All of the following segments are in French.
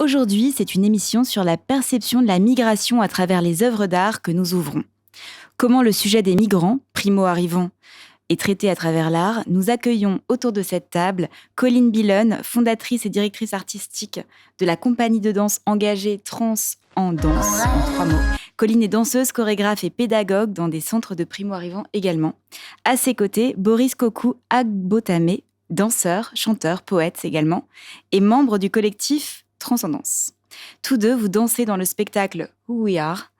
Aujourd'hui, c'est une émission sur la perception de la migration à travers les œuvres d'art que nous ouvrons. Comment le sujet des migrants, primo-arrivants, est traité à travers l'art, nous accueillons autour de cette table Colline Billon, fondatrice et directrice artistique de la compagnie de danse engagée Trans en danse, en 3 mots. Colline est danseuse, chorégraphe et pédagogue dans des centres de primo-arrivants également. À ses côtés, Boris Kokou Agbotame, danseur, chanteur, poète également, et membre du collectif Transcendance. Tous deux, vous dansez dans le spectacle Who We Are,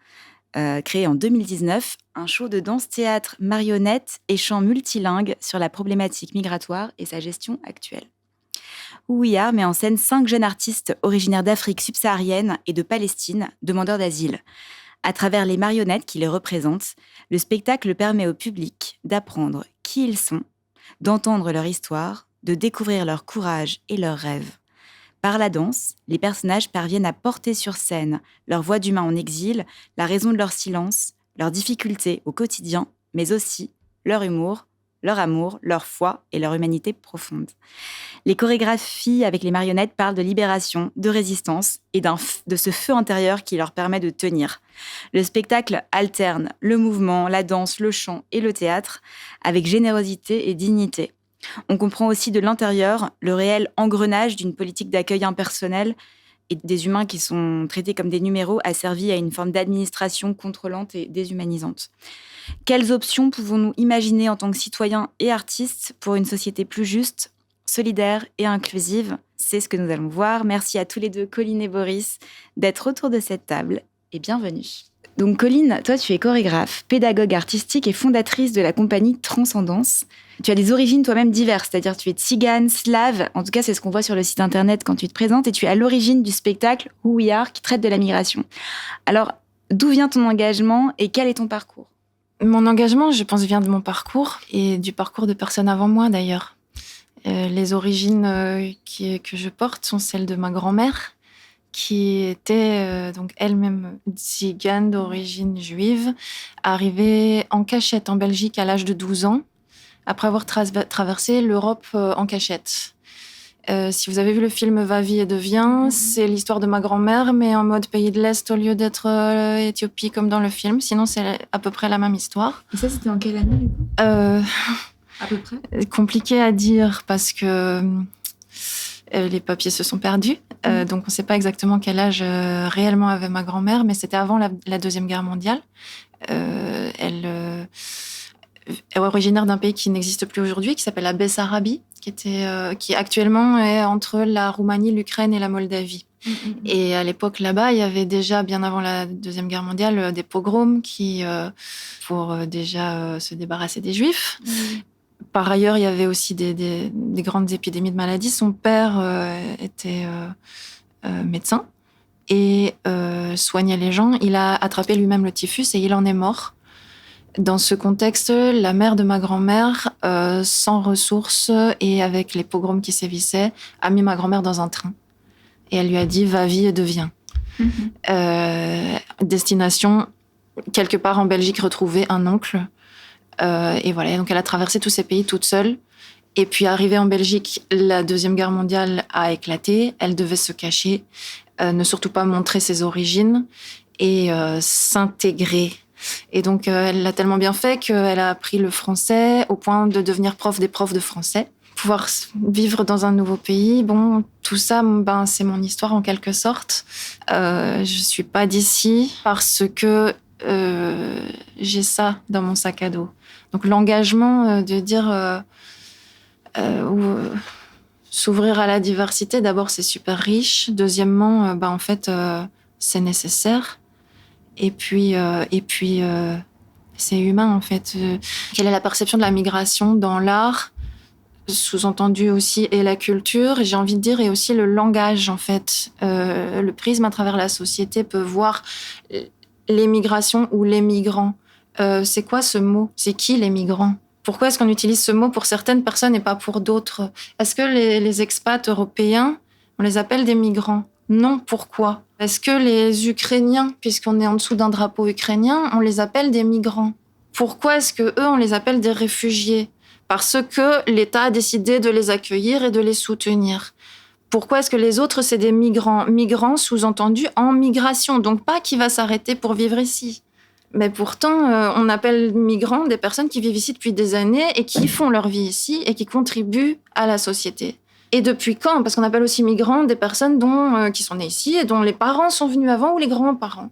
créé en 2019, un show de danse-théâtre, marionnette et chant multilingue sur la problématique migratoire et sa gestion actuelle. Who We Are met en scène 5 jeunes artistes originaires d'Afrique subsaharienne et de Palestine, demandeurs d'asile. À travers les marionnettes qui les représentent, le spectacle permet au public d'apprendre qui ils sont, d'entendre leur histoire, de découvrir leur courage et leurs rêves. Par la danse, les personnages parviennent à porter sur scène leur voix d'humain en exil, la raison de leur silence, leurs difficultés au quotidien, mais aussi leur humour, leur amour, leur foi et leur humanité profonde. Les chorégraphies avec les marionnettes parlent de libération, de résistance et de ce feu intérieur qui leur permet de tenir. Le spectacle alterne le mouvement, la danse, le chant et le théâtre avec générosité et dignité. On comprend aussi de l'intérieur le réel engrenage d'une politique d'accueil impersonnelle et des humains qui sont traités comme des numéros asservis à une forme d'administration contrôlante et déshumanisante. Quelles options pouvons-nous imaginer en tant que citoyens et artistes pour une société plus juste, solidaire et inclusive ? C'est ce que nous allons voir. Merci à tous les deux, Colline et Boris, d'être autour de cette table et bienvenue. Donc Colline, toi tu es chorégraphe, pédagogue artistique et fondatrice de la compagnie Transcendance. Tu as des origines toi-même diverses, c'est-à-dire tu es tzigane, slave, en tout cas c'est ce qu'on voit sur le site internet quand tu te présentes, et tu es à l'origine du spectacle Who We Are qui traite de la migration. Alors, d'où vient ton engagement et quel est ton parcours ? Mon engagement, je pense, vient de mon parcours et du parcours de personnes avant moi d'ailleurs. Les origines que je porte sont celles de ma grand-mère, qui était donc elle-même tzigane d'origine juive, arrivée en cachette en Belgique à l'âge de 12 ans, après avoir traversé l'Europe en cachette. Si vous avez vu le film Va, vie et devient, c'est l'histoire de ma grand-mère, mais en mode pays de l'Est au lieu d'être Éthiopie comme dans le film. Sinon, c'est à peu près la même histoire. Et ça, c'était en quelle année, du coup à peu près Compliqué à dire parce que les papiers se sont perdus. Donc, on ne sait pas exactement quel âge réellement avait ma grand-mère, mais c'était avant la Deuxième Guerre mondiale. Elle est originaire d'un pays qui n'existe plus aujourd'hui, qui s'appelle la Bessarabie, qui actuellement est entre la Roumanie, l'Ukraine et la Moldavie. Et à l'époque, là-bas, il y avait déjà, bien avant la Deuxième Guerre mondiale, des pogroms pour déjà se débarrasser des Juifs. Par ailleurs, il y avait aussi des grandes épidémies de maladies. Son père était médecin et soignait les gens. Il a attrapé lui-même le typhus et il en est mort. Dans ce contexte, la mère de ma grand-mère, sans ressources et avec les pogroms qui sévissaient, a mis ma grand-mère dans un train. Et elle lui a dit « va, vie et deviens ». Destination, quelque part en Belgique, retrouver un oncle. Et voilà, donc elle a traversé tous ces pays toute seule. Et puis arrivée en Belgique, la Deuxième Guerre mondiale a éclaté. Elle devait se cacher, ne surtout pas montrer ses origines et s'intégrer. Et donc, elle l'a tellement bien fait qu'elle a appris le français au point de devenir prof des profs de français. Pouvoir vivre dans un nouveau pays, bon, tout ça, c'est mon histoire en quelque sorte. Je suis pas d'ici parce que j'ai ça dans mon sac à dos. Donc, l'engagement de dire s'ouvrir à la diversité, d'abord, c'est super riche. Deuxièmement, en fait, c'est nécessaire. Et puis, c'est humain, en fait. Quelle est la perception de la migration dans l'art ? Sous-entendu aussi, et la culture, j'ai envie de dire, et aussi le langage, en fait. Le prisme à travers la société peut voir les migrations ou les migrants. C'est quoi ce mot ? C'est qui les migrants ? Pourquoi est-ce qu'on utilise ce mot pour certaines personnes et pas pour d'autres ? Est-ce que les expats européens, on les appelle des migrants ? Non, pourquoi ? Est-ce que les Ukrainiens, puisqu'on est en dessous d'un drapeau ukrainien, on les appelle des migrants ? Pourquoi est-ce que eux, on les appelle des réfugiés ? Parce que l'État a décidé de les accueillir et de les soutenir. Pourquoi est-ce que les autres, c'est des migrants? Migrants, sous-entendu, en migration. Donc pas qui va s'arrêter pour vivre ici. Mais pourtant, on appelle migrants des personnes qui vivent ici depuis des années et qui font leur vie ici et qui contribuent à la société. Et depuis quand? Parce qu'on appelle aussi migrants des personnes qui sont nées ici et dont les parents sont venus avant ou les grands-parents.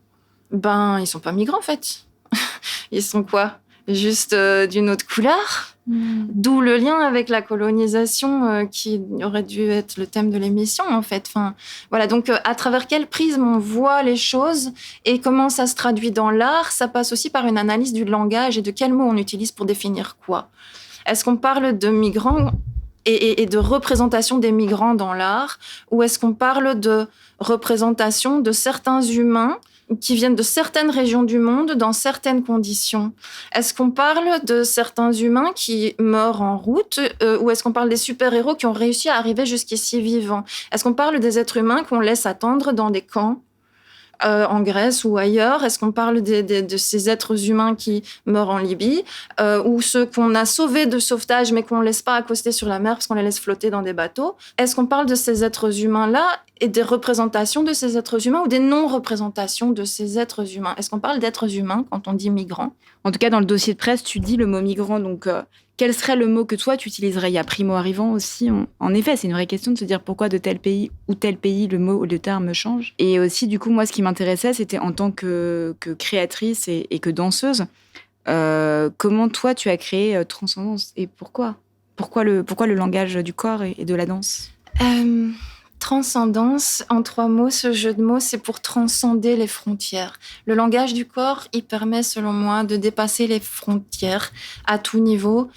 Ben, ils sont pas migrants en fait. Ils sont quoi? Juste d'une autre couleur? D'où le lien avec la colonisation qui aurait dû être le thème de l'émission en fait. Enfin, voilà, donc à travers quel prisme on voit les choses et comment ça se traduit dans l'art, ça passe aussi par une analyse du langage et de quels mots on utilise pour définir quoi. Est-ce qu'on parle de migrants et de représentation des migrants dans l'art, ou est-ce qu'on parle de représentation de certains humains qui viennent de certaines régions du monde dans certaines conditions? Est-ce qu'on parle de certains humains qui meurent en route, ou est-ce qu'on parle des super-héros qui ont réussi à arriver jusqu'ici vivants? Est-ce qu'on parle des êtres humains qu'on laisse attendre dans des camps en Grèce ou ailleurs? Est-ce qu'on parle de ces êtres humains qui meurent en Libye, ou ceux qu'on a sauvés de sauvetage mais qu'on ne laisse pas accoster sur la mer parce qu'on les laisse flotter dans des bateaux? Est-ce qu'on parle de ces êtres humains-là et des représentations de ces êtres humains ou des non-représentations de ces êtres humains? Est-ce qu'on parle d'êtres humains quand on dit migrants? En tout cas, dans le dossier de presse, tu dis le mot migrant. Donc, quel serait le mot que toi, tu utiliserais? Il y a primo-arrivant aussi. En effet, c'est une vraie question de se dire pourquoi de tel pays ou tel pays, le terme change. Et aussi, du coup, moi, ce qui m'intéressait, c'était en tant que créatrice et que danseuse, comment toi, tu as créé Transcendance et pourquoi? Pourquoi le langage du corps et de la danse? Transcendance, en 3 mots, ce jeu de mots, c'est pour transcender les frontières. Le langage du corps, il permet, selon moi, de dépasser les frontières à tout niveau.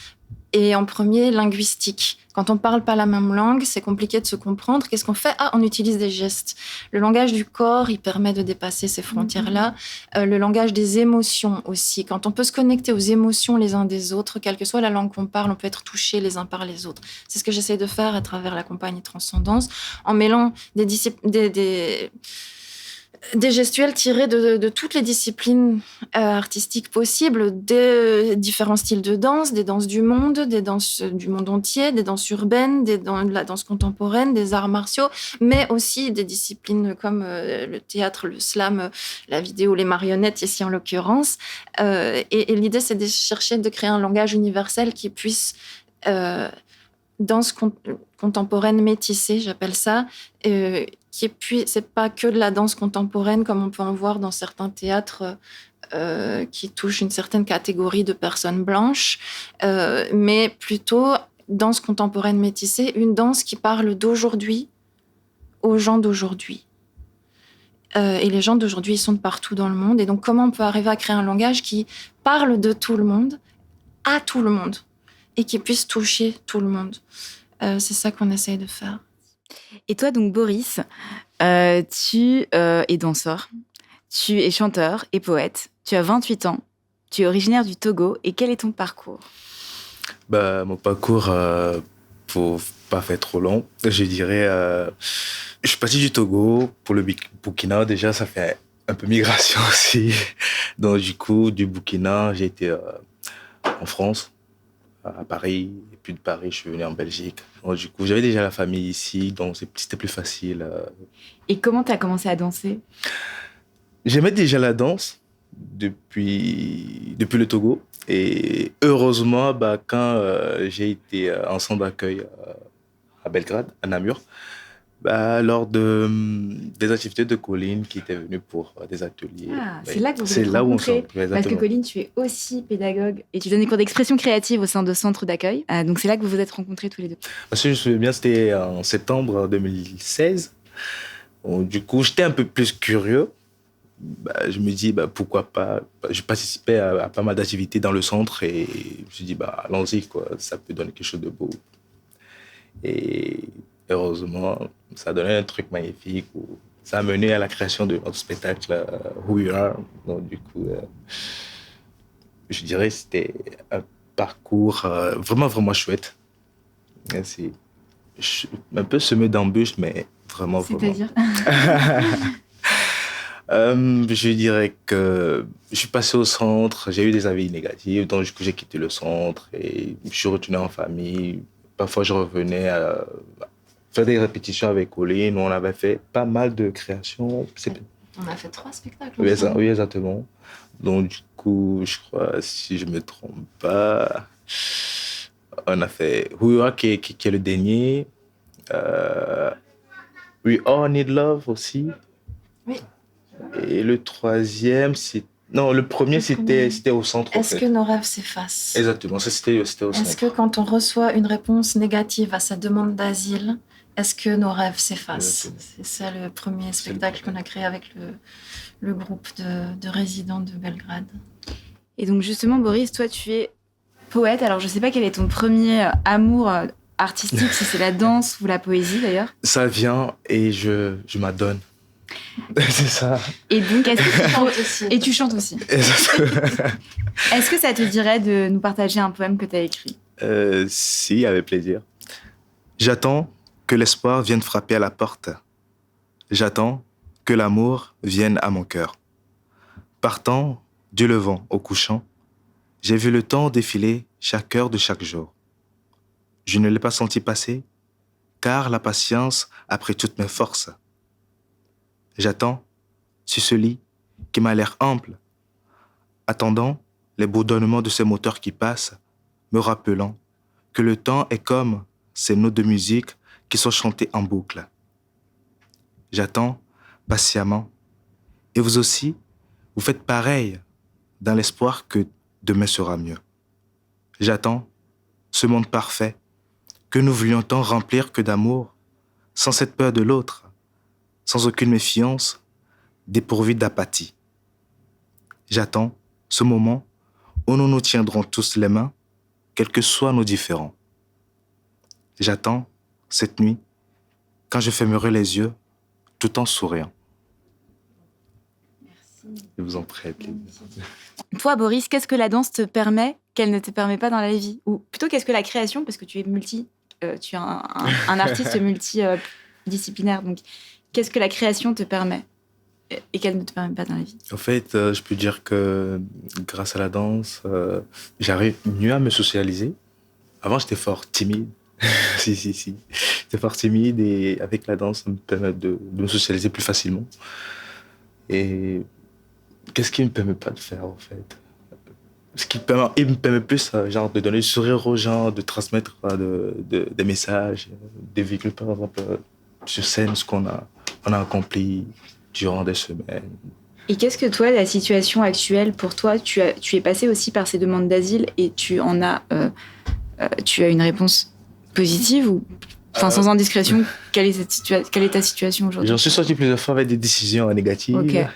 Et en premier, linguistique. Quand on parle pas la même langue, c'est compliqué de se comprendre. Qu'est-ce qu'on fait? On utilise des gestes. Le langage du corps, il permet de dépasser ces frontières-là. Le langage des émotions aussi. Quand on peut se connecter aux émotions les uns des autres, quelle que soit la langue qu'on parle, on peut être touché les uns par les autres. C'est ce que j'essaie de faire à travers la compagnie Transcendance, en mêlant des gestuels tirés de toutes les disciplines artistiques possibles, des différents styles de danse, des danses du monde, des danses du monde entier, des danses urbaines, de la danse contemporaine, des arts martiaux, mais aussi des disciplines comme le théâtre, le slam, la vidéo, les marionnettes ici en l'occurrence. Et l'idée, c'est de chercher de créer un langage universel qui puisse... danse contemporaine métissée, j'appelle ça, c'est pas que de la danse contemporaine comme on peut en voir dans certains théâtres qui touchent une certaine catégorie de personnes blanches, mais plutôt danse contemporaine métissée, une danse qui parle d'aujourd'hui aux gens d'aujourd'hui. Et les gens d'aujourd'hui, ils sont de partout dans le monde. Et donc, comment on peut arriver à créer un langage qui parle de tout le monde, à tout le monde, et qui puisse toucher tout le monde? C'est ça qu'on essaye de faire. Et toi, donc, Boris, tu es danseur, tu es chanteur et poète, tu as 28 ans, tu es originaire du Togo, et quel est ton parcours? Mon parcours, pour pas faire trop long, je dirais, je suis parti du Togo pour le Burkina. Déjà, ça fait un peu migration aussi. Donc, du coup, du Burkina, j'ai été en France, à Paris, et puis de Paris, je suis venu en Belgique. Donc, du coup, j'avais déjà la famille ici, donc c'était plus facile. Et comment tu as commencé à danser? J'aimais déjà la danse depuis le Togo. Et heureusement, quand j'ai été en centre d'accueil à Belgrade, à Namur, lors des activités de Colline qui était venue pour des ateliers. C'est là que vous vous êtes rencontrés. Parce que Colline, tu es aussi pédagogue et tu donnes des cours d'expression créative au sein de centres d'accueil. Donc c'est là que vous vous êtes rencontrés tous les deux. Parce que je me souviens bien, c'était en septembre 2016. Donc, du coup, j'étais un peu plus curieux. Je me dis, pourquoi pas. Je participais à pas mal d'activités dans le centre et je me suis dit, allons-y, quoi. Ça peut donner quelque chose de beau. Et heureusement, ça a donné un truc magnifique. Ça a mené à la création de notre spectacle Who You Are. Donc, du coup, je dirais que c'était un parcours vraiment, vraiment chouette. C'est un peu semé d'embûches, mais vraiment, C'est-à-dire je dirais que je suis passé au centre, j'ai eu des avis négatifs, donc du coup j'ai quitté le centre et je suis retourné en famille. Parfois je revenais faire des répétitions avec Colline. On avait fait pas mal de créations. On a fait 3 spectacles. Oui, oui, exactement. Donc, du coup, je crois, si je ne me trompe pas, on a fait We Are qui est le dernier. We All Need Love aussi. Oui. Et le troisième, non, le premier, c'était au centre. Est-ce que nos rêves s'effacent? Exactement, ça c'était au centre. Est-ce que quand on reçoit une réponse négative à sa demande d'asile, est-ce que nos rêves s'effacent? C'est ça le premier spectacle qu'on a créé avec le groupe de résidents de Belgrade. Et donc justement, Boris, toi tu es poète. Alors je ne sais pas quel est ton premier amour artistique, si c'est la danse ou la poésie d'ailleurs. Ça vient et je m'adonne. C'est ça. Et donc, est-ce que tu chantes aussi? Et tu chantes aussi. Est-ce que ça te dirait de nous partager un poème que tu as écrit? Si, avec plaisir. J'attends que l'espoir vienne frapper à la porte. J'attends que l'amour vienne à mon cœur. Partant du levant au couchant, j'ai vu le temps défiler chaque heure de chaque jour. Je ne l'ai pas senti passer, car la patience a pris toutes mes forces. J'attends sur ce lit qui m'a l'air ample, attendant les bourdonnements de ces moteurs qui passent, me rappelant que le temps est comme ces notes de musique qui sont chantées en boucle. J'attends patiemment, et vous aussi, vous faites pareil, dans l'espoir que demain sera mieux. J'attends ce monde parfait que nous voulions tant remplir que d'amour, sans cette peur de l'autre, sans aucune méfiance, dépourvu d'apathie. J'attends ce moment où nous nous tiendrons tous les mains, quels que soient nos différends. J'attends cette nuit, quand je fermerai les yeux, tout en souriant. Merci. Je vous en prie. Toi, Boris, qu'est-ce que la danse te permet qu'elle ne te permet pas dans la vie? Ou plutôt, qu'est-ce que la création, parce que tu es tu es un artiste multidisciplinaire, donc qu'est-ce que la création te permet et qu'elle ne te permet pas dans la vie? En fait, je peux dire que grâce à la danse, j'arrive mieux à me socialiser. Avant, j'étais fort timide. si. J'étais fort timide et avec la danse, ça me permet de me socialiser plus facilement. Et qu'est-ce qui ne me permet pas de faire, en fait? Il me permet plus genre, de donner le sourire aux gens, de transmettre des messages, de véhiculer, par exemple, sur scène, ce qu'on a accompli durant des semaines. Et qu'est-ce que toi, la situation actuelle pour toi, tu es passé aussi par ces demandes d'asile et tu as une réponse positive ou sans indiscrétion, quelle est ta situation aujourd'hui? J'en suis sorti plusieurs fois avec des décisions négatives. Okay.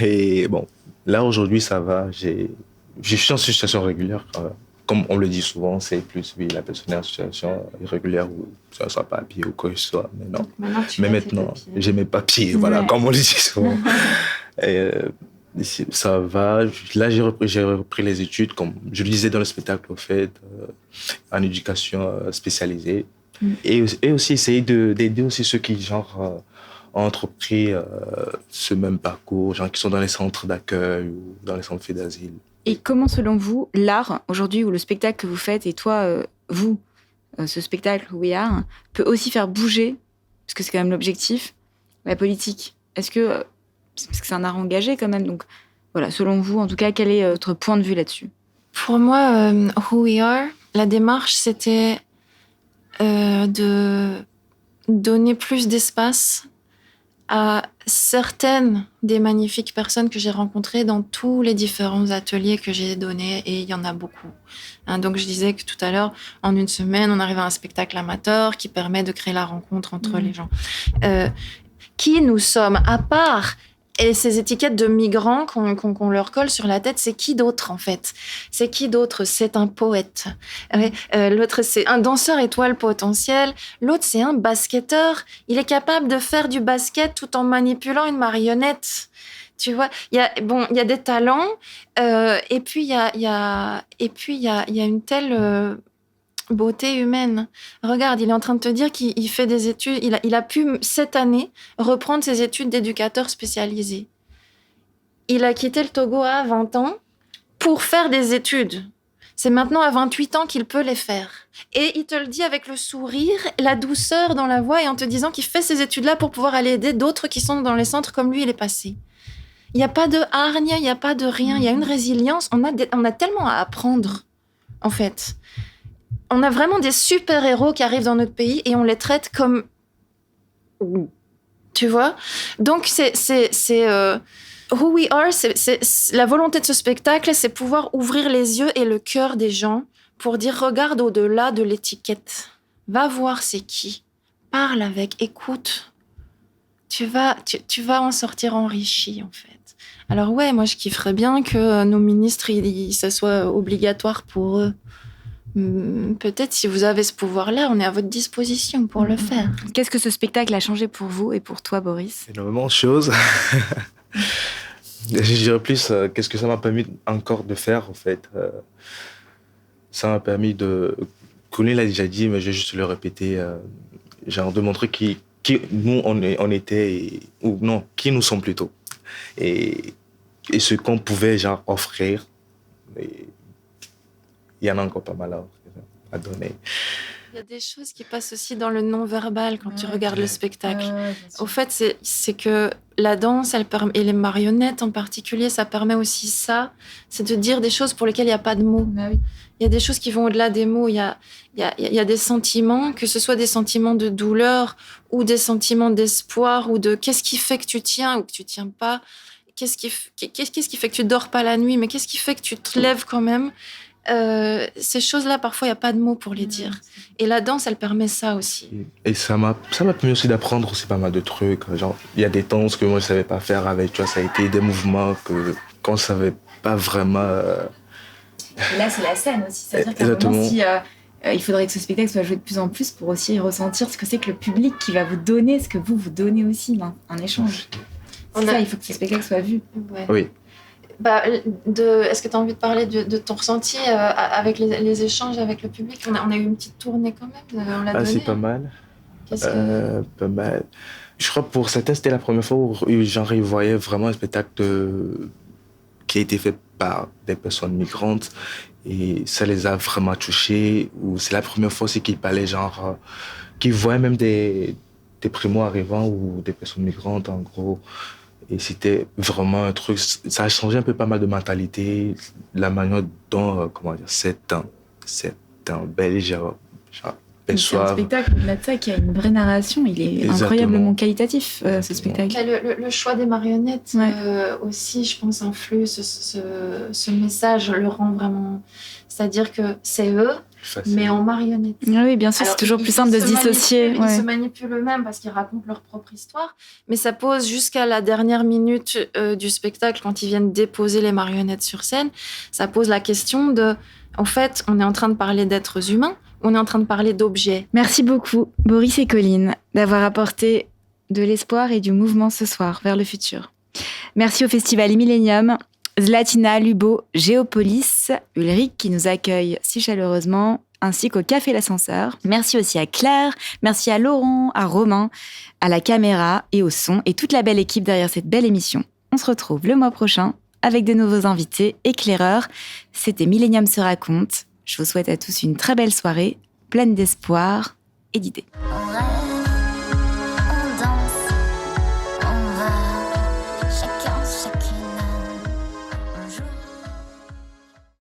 Et bon, là aujourd'hui ça va, je suis en situation régulière. Comme on le dit souvent, c'est plus la personne est en situation irrégulière ou ça soit papier ou quoi que ce soit. Mais non. Maintenant, j'ai mes papiers, voilà, comme on le dit souvent. Et, ça va. Là, j'ai repris les études, comme je le disais dans le spectacle, au fait, en éducation spécialisée. Et aussi essayer d'aider aussi ceux qui, genre, ont entrepris ce même parcours, genre qui sont dans les centres d'accueil ou dans les centres d'asile. Et comment, selon vous, l'art, aujourd'hui, ou le spectacle que vous faites, et toi, ce spectacle We Are, peut aussi faire bouger, parce que c'est quand même l'objectif, la politique? Parce que c'est un art engagé quand même, donc voilà, selon vous, en tout cas, quel est votre point de vue là-dessus? Pour moi, Who We Are, la démarche, c'était de donner plus d'espace à certaines des magnifiques personnes que j'ai rencontrées dans tous les différents ateliers que j'ai donnés, et il y en a beaucoup. Donc je disais que tout à l'heure, en une semaine, on arrive à un spectacle amateur qui permet de créer la rencontre entre les gens. Qui nous sommes, à part et ces étiquettes de migrants qu'on leur colle sur la tête, c'est qui d'autre en fait? C'est qui d'autre? C'est un poète. L'autre, c'est un danseur étoile potentiel. L'autre, c'est un basketteur. Il est capable de faire du basket tout en manipulant une marionnette. Tu vois, il y a des talents. Et puis il y a une telle beauté humaine. Regarde, il est en train de te dire qu'il fait des études. Il a pu, cette année, reprendre ses études d'éducateur spécialisé. Il a quitté le Togo à 20 ans pour faire des études. C'est maintenant à 28 ans qu'il peut les faire. Et il te le dit avec le sourire, la douceur dans la voix et en te disant qu'il fait ces études-là pour pouvoir aller aider d'autres qui sont dans les centres comme lui, il est passé. Il n'y a pas de hargne, il n'y a pas de rien. Il y a une résilience. On a tellement à apprendre, en fait. On a vraiment des super-héros qui arrivent dans notre pays et on les traite comme... Tu vois ? Donc, c'est Who We Are, c'est la volonté de ce spectacle, c'est pouvoir ouvrir les yeux et le cœur des gens pour dire, regarde au-delà de l'étiquette. Va voir c'est qui. Parle avec, écoute. Tu vas en sortir enrichi, en fait. Alors ouais, moi, je kifferais bien que nos ministres, ça soit obligatoire pour eux. Peut-être si vous avez ce pouvoir-là, on est à votre disposition pour le faire. Qu'est-ce que ce spectacle a changé pour vous et pour toi, Boris ? Énormément de choses. Je dirais plus, qu'est-ce que ça m'a permis encore de faire, en fait. Ça m'a permis de... Colin l'a déjà dit, mais je vais juste le répéter. Genre de montrer qui nous, on était, ou non, qui nous sommes plutôt. Et ce qu'on pouvait, genre, offrir. Et il y en a encore pas mal à donner. Il y a des choses qui passent aussi dans le non-verbal quand tu regardes le spectacle. Au fait, c'est que la danse, et les marionnettes en particulier, ça permet aussi ça. C'est de dire des choses pour lesquelles il n'y a pas de mots. Ah oui. Il y a des choses qui vont au-delà des mots. Il y a des sentiments, que ce soit des sentiments de douleur ou des sentiments d'espoir ou de qu'est-ce qui fait que tu tiens ou que tu tiens pas. Qu'est-ce qui fait que tu dors pas la nuit, mais qu'est-ce qui fait que tu te lèves quand même. Ces choses-là, parfois, il n'y a pas de mots pour les dire. Et la danse, elle permet ça aussi. Et ça m'a permis aussi d'apprendre aussi pas mal de trucs. Genre, il y a des danses que moi, je ne savais pas faire avec, tu vois, ça a été des mouvements qu'on ne savait pas vraiment... Et là, c'est la scène aussi. C'est-à-dire qu'à un moment, si, il faudrait que ce spectacle soit joué de plus en plus pour aussi ressentir ce que c'est que le public qui va vous donner, ce que vous donnez aussi, en échange. Ça, il faut que ce spectacle soit vu. Ouais. Oui. Est-ce que tu as envie de parler de ton ressenti avec les échanges avec le public? On a eu une petite tournée quand même, on l'a donné. C'est pas mal. Que... Pas mal. Je crois que pour certains, c'était la première fois où genre, ils voyaient vraiment un spectacle qui a été fait par des personnes migrantes et ça les a vraiment touchés. Ou c'est la première fois aussi qu'ils parlaient, genre, qu'ils voyaient même des primo-arrivants ou des personnes migrantes, en gros. Et c'était vraiment un truc, ça a changé un peu pas mal de mentalité, la manière dont, c'est un belge, c'est un spectacle, au-delà de ça, qui a une vraie narration, il est incroyablement qualitatif, ce spectacle. Le choix des marionnettes aussi, je pense, influe ce message, le rend vraiment... C'est-à-dire que c'est eux, mais en marionnettes. Oui, bien sûr, c'est toujours plus simple de se dissocier. Ils se manipulent eux-mêmes parce qu'ils racontent leur propre histoire, mais ça pose jusqu'à la dernière minute du spectacle, quand ils viennent déposer les marionnettes sur scène, ça pose la question de... En fait, on est en train de parler d'êtres humains, on est en train de parler d'objets. Merci beaucoup, Boris et Colline, d'avoir apporté de l'espoir et du mouvement ce soir vers le futur. Merci au Festival Millennium, Zlatina, Lubo, Géopolis, Ulrich qui nous accueille si chaleureusement, ainsi qu'au Café L'Ascenseur. Merci aussi à Claire, merci à Laurent, à Romain, à la caméra et au son et toute la belle équipe derrière cette belle émission. On se retrouve le mois prochain avec de nouveaux invités éclaireurs. C'était Millennium se raconte. Je vous souhaite à tous une très belle soirée, pleine d'espoir et d'idées.